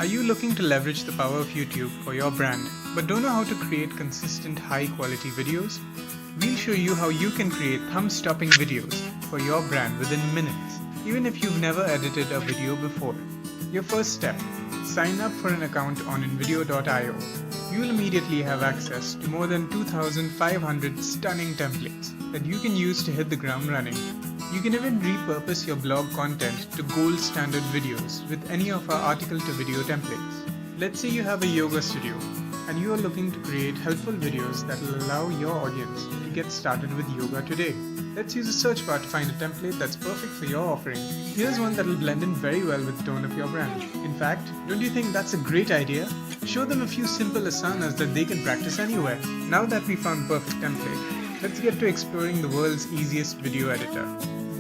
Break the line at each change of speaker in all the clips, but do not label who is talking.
Are you looking to leverage the power of YouTube for your brand but don't know how to create consistent high-quality videos? We'll show you how you can create thumb-stopping videos for your brand within minutes, even if you've never edited a video before. Your first step: sign up for an account on InVideo.io. You'll immediately have access to more than 2,500 stunning templates that you can use to hit the ground running. You can even repurpose your blog content to gold standard videos with any of our article to video templates. Let's say you have a yoga studio and you are looking to create helpful videos that will allow your audience to get started with yoga today. Let's use a search bar to find a template that's perfect for your offering. Here's one that will blend in very well with the tone of your brand. In fact, don't you think that's a great idea? Show them a few simple asanas that they can practice anywhere. Now that we found perfect template, let's get to exploring the world's easiest video editor.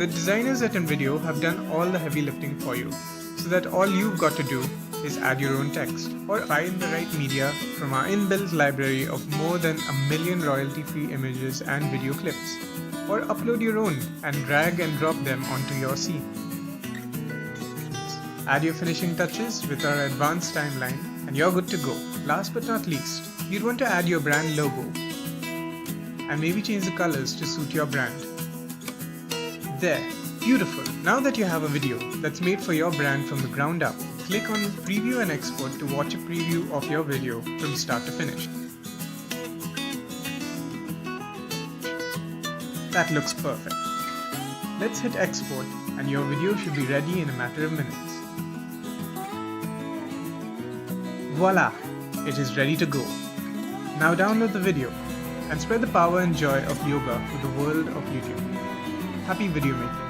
The designers at InVideo have done all the heavy lifting for you, so that all you've got to do is add your own text or find the right media from our inbuilt library of more than 1 million royalty-free images and video clips, or upload your own and drag and drop them onto your scene. Add your finishing touches with our advanced timeline and you're good to go. Last but not least, you'd want to add your brand logo and maybe change the colors to suit your brand. There, beautiful. Now that you have a video that's made for your brand from the ground up, click on Preview and Export to watch a preview of your video from start to finish. That looks perfect. Let's hit Export and your video should be ready in a matter of minutes. Voila! It is ready to go. Now download the video and spread the power and joy of yoga to the world of YouTube. Happy video making!